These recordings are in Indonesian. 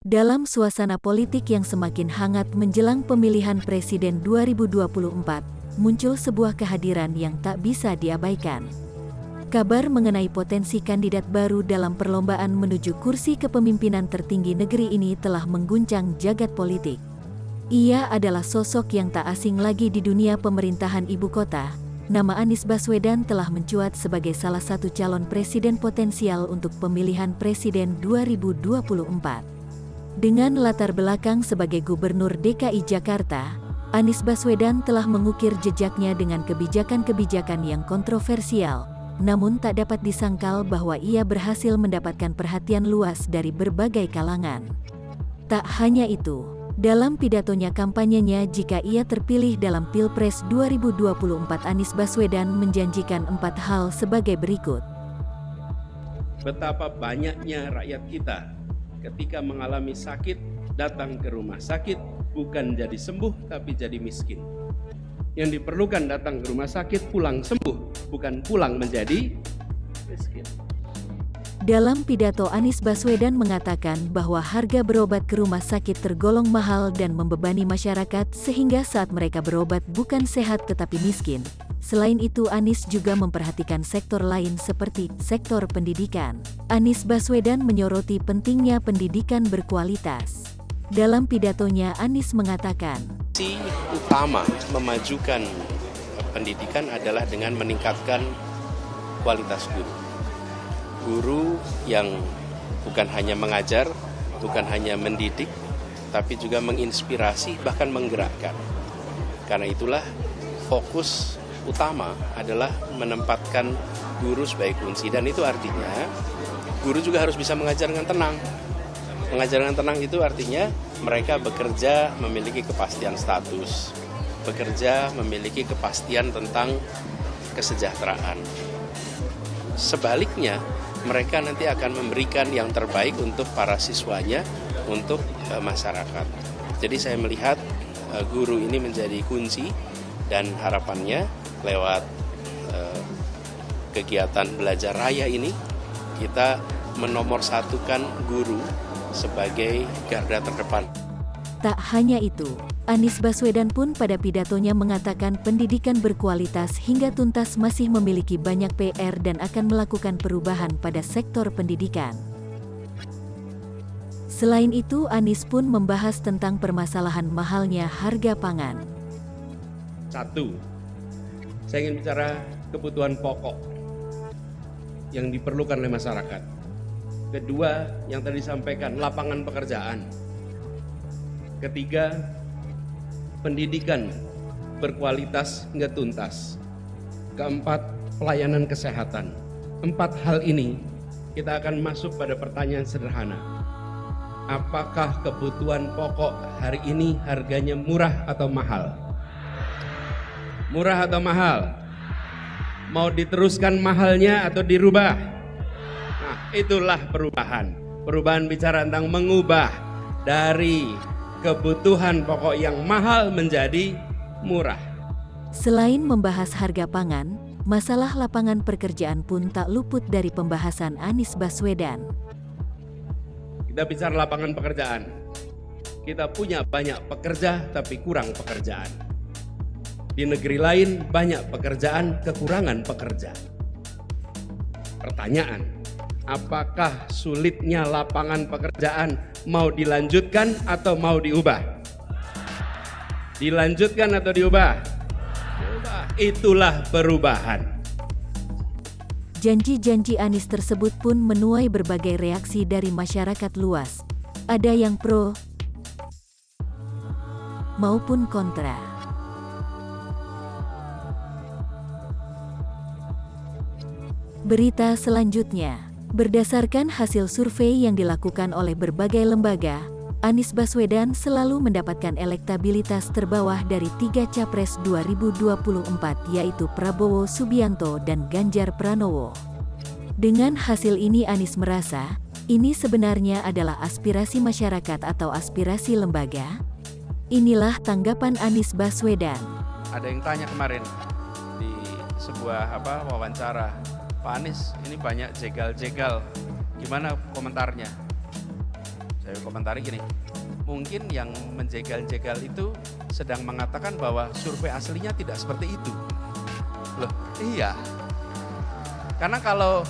Dalam suasana politik yang semakin hangat menjelang pemilihan presiden 2024, muncul sebuah kehadiran yang tak bisa diabaikan. Kabar mengenai potensi kandidat baru dalam perlombaan menuju kursi kepemimpinan tertinggi negeri ini telah mengguncang jagat politik. Ia adalah sosok yang tak asing lagi di dunia pemerintahan ibu kota. Nama Anies Baswedan telah mencuat sebagai salah satu calon presiden potensial untuk pemilihan presiden 2024. Dengan latar belakang sebagai Gubernur DKI Jakarta, Anies Baswedan telah mengukir jejaknya dengan kebijakan-kebijakan yang kontroversial, namun tak dapat disangkal bahwa ia berhasil mendapatkan perhatian luas dari berbagai kalangan. Tak hanya itu, dalam pidatonya kampanyenya jika ia terpilih dalam Pilpres 2024, Anies Baswedan menjanjikan 4 hal sebagai berikut. Betapa banyaknya rakyat kita ketika mengalami sakit, datang ke rumah sakit, bukan jadi sembuh, tapi jadi miskin. Yang diperlukan datang ke rumah sakit, pulang sembuh, bukan pulang menjadi miskin. Dalam pidato, Anies Baswedan mengatakan bahwa harga berobat ke rumah sakit tergolong mahal dan membebani masyarakat sehingga saat mereka berobat bukan sehat tetapi miskin. Selain itu, Anies juga memperhatikan sektor lain seperti sektor pendidikan. Anies Baswedan menyoroti pentingnya pendidikan berkualitas. Dalam pidatonya, Anies mengatakan, Si utama memajukan pendidikan adalah dengan meningkatkan kualitas guru. Guru yang bukan hanya mengajar, bukan hanya mendidik, tapi juga menginspirasi, bahkan menggerakkan. Karena itulah fokus utama adalah menempatkan guru sebagai kunci, dan itu artinya guru juga harus bisa mengajar dengan tenang. Mengajar dengan tenang itu artinya mereka bekerja memiliki kepastian status, bekerja memiliki kepastian tentang kesejahteraan. Sebaliknya, mereka nanti akan memberikan yang terbaik untuk para siswanya, untuk masyarakat. Jadi saya melihat guru ini menjadi kunci, dan harapannya lewat kegiatan belajar raya ini kita menomorsatukan guru sebagai garda terdepan. Tak hanya itu, Anies Baswedan pun pada pidatonya mengatakan pendidikan berkualitas hingga tuntas masih memiliki banyak PR dan akan melakukan perubahan pada sektor pendidikan. Selain itu, Anies pun membahas tentang permasalahan mahalnya harga pangan. 1. Saya ingin bicara kebutuhan pokok yang diperlukan oleh masyarakat. Kedua, yang tadi disampaikan, lapangan pekerjaan. Ketiga, pendidikan berkualitas hingga tuntas. Keempat, pelayanan kesehatan. 4 hal ini kita akan masuk pada pertanyaan sederhana. Apakah kebutuhan pokok hari ini harganya murah atau mahal? Murah atau mahal? Mau diteruskan mahalnya atau dirubah? Nah, itulah perubahan. Perubahan bicara tentang mengubah dari kebutuhan pokok yang mahal menjadi murah. Selain membahas harga pangan, masalah lapangan pekerjaan pun tak luput dari pembahasan Anies Baswedan. Kita bicara lapangan pekerjaan. Kita punya banyak pekerja tapi kurang pekerjaan. Di negeri lain banyak pekerjaan, kekurangan pekerja. Pertanyaan, apakah sulitnya lapangan pekerjaan mau dilanjutkan atau mau diubah? Dilanjutkan atau diubah? Diubah. Itulah perubahan. Janji-janji Anies tersebut pun menuai berbagai reaksi dari masyarakat luas. Ada yang pro maupun kontra. Berita selanjutnya, berdasarkan hasil survei yang dilakukan oleh berbagai lembaga, Anies Baswedan selalu mendapatkan elektabilitas terbawah dari 3 capres 2024, yaitu Prabowo Subianto dan Ganjar Pranowo. Dengan hasil ini, Anies merasa ini sebenarnya adalah aspirasi masyarakat atau aspirasi lembaga. Inilah tanggapan Anies Baswedan. Ada yang tanya kemarin di sebuah wawancara, Pak Anies ini banyak jegal-jegal, gimana komentarnya? Saya komentari gini, mungkin yang menjegal-jegal itu sedang mengatakan bahwa survei aslinya tidak seperti itu. Loh, iya. Karena kalau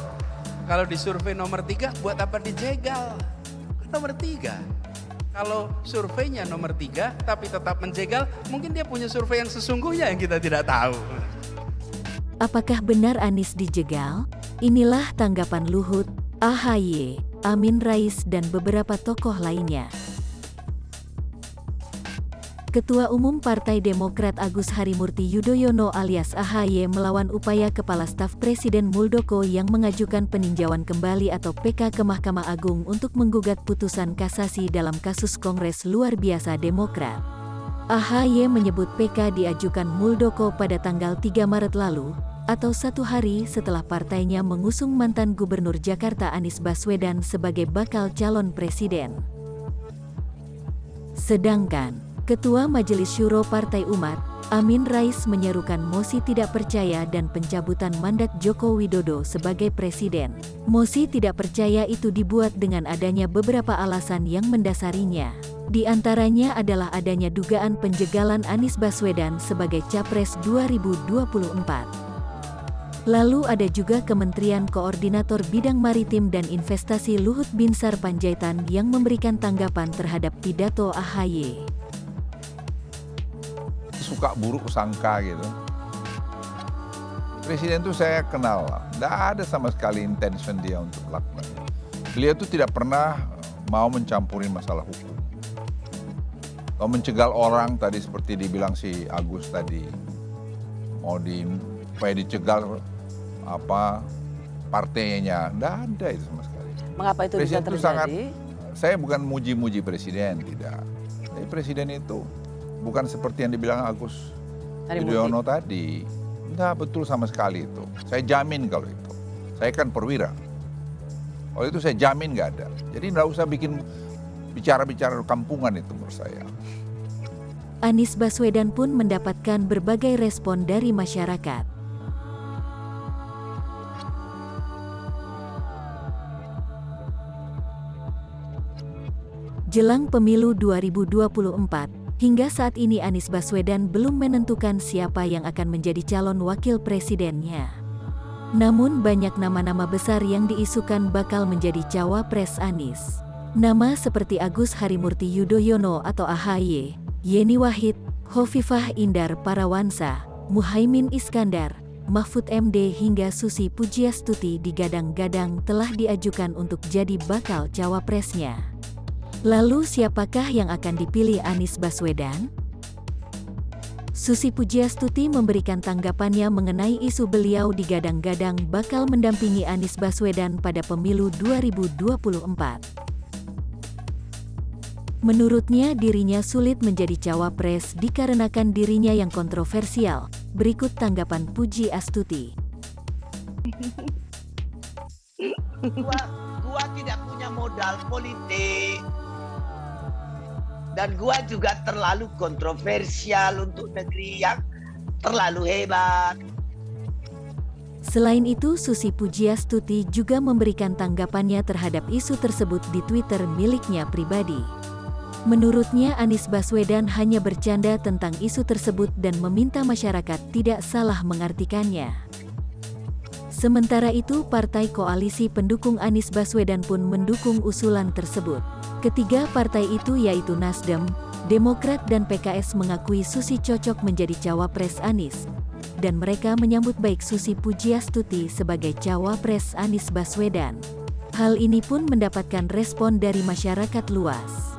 di survei nomor 3, buat apa dijegal? Nomor 3. Kalau surveinya nomor 3 tapi tetap menjegal, mungkin dia punya survei yang sesungguhnya yang kita tidak tahu. Apakah benar Anies dijegal? Inilah tanggapan Luhut, AHY, Amin Rais dan beberapa tokoh lainnya. Ketua Umum Partai Demokrat Agus Harimurti Yudhoyono alias AHY melawan upaya Kepala Staf Presiden Muldoko yang mengajukan peninjauan kembali atau PK ke Mahkamah Agung untuk menggugat putusan kasasi dalam kasus Kongres Luar Biasa Demokrat. AHY menyebut PK diajukan Muldoko pada tanggal 3 Maret lalu, atau 1 hari setelah partainya mengusung mantan Gubernur Jakarta Anies Baswedan sebagai bakal calon presiden. Sedangkan Ketua Majelis Syuro Partai Umat, Amin Rais menyerukan mosi tidak percaya dan pencabutan mandat Joko Widodo sebagai presiden. Mosi tidak percaya itu dibuat dengan adanya beberapa alasan yang mendasarinya. Di antaranya adalah adanya dugaan penjegalan Anies Baswedan sebagai Capres 2024. Lalu ada juga Kementerian Koordinator Bidang Maritim dan Investasi Luhut Binsar Panjaitan yang memberikan tanggapan terhadap pidato AHY. Suka buruk sangka gitu. Presiden itu saya kenal, tidak ada sama sekali intention dia untuk melakukan. Beliau itu tidak pernah mau mencampuri masalah hukum. Kalau mencegal orang tadi seperti dibilang si Agus tadi, mau supaya dicegal partainya, tidak ada itu sama sekali. Mengapa itu Presiden bisa itu terjadi? saya bukan muji-muji presiden, tidak. Tapi presiden itu bukan seperti yang dibilang Agus Yudhoyono tadi. Enggak betul sama sekali itu. Saya jamin kalau itu. Saya kan perwira. Kalau itu saya jamin nggak ada. Jadi nggak usah bikin bicara-bicara kampungan itu menurut saya. Anies Baswedan pun mendapatkan berbagai respon dari masyarakat. Jelang pemilu 2024, hingga saat ini Anies Baswedan belum menentukan siapa yang akan menjadi calon wakil presidennya. Namun banyak nama-nama besar yang diisukan bakal menjadi cawapres Anies. Nama seperti Agus Harimurti Yudhoyono atau AHY, Yeni Wahid, Hovifah Indar Parawansa, Muhaimin Iskandar, Mahfud MD hingga Susi Pujiastuti digadang-gadang telah diajukan untuk jadi bakal cawapresnya. Lalu siapakah yang akan dipilih Anies Baswedan? Susi Pujiastuti memberikan tanggapannya mengenai isu beliau digadang-gadang bakal mendampingi Anies Baswedan pada pemilu 2024. Menurutnya dirinya sulit menjadi cawapres dikarenakan dirinya yang kontroversial. Berikut tanggapan Pujiastuti. Gua tidak punya modal politik. Dan gua juga terlalu kontroversial untuk negeri yang terlalu hebat. Selain itu, Susi Pujiastuti juga memberikan tanggapannya terhadap isu tersebut di Twitter miliknya pribadi. Menurutnya Anies Baswedan hanya bercanda tentang isu tersebut dan meminta masyarakat tidak salah mengartikannya. Sementara itu, partai koalisi pendukung Anies Baswedan pun mendukung usulan tersebut. Ketiga partai itu yaitu Nasdem, Demokrat dan PKS mengakui Susi cocok menjadi cawapres Anies. Dan mereka menyambut baik Susi Pujiastuti sebagai cawapres Anies Baswedan. Hal ini pun mendapatkan respon dari masyarakat luas.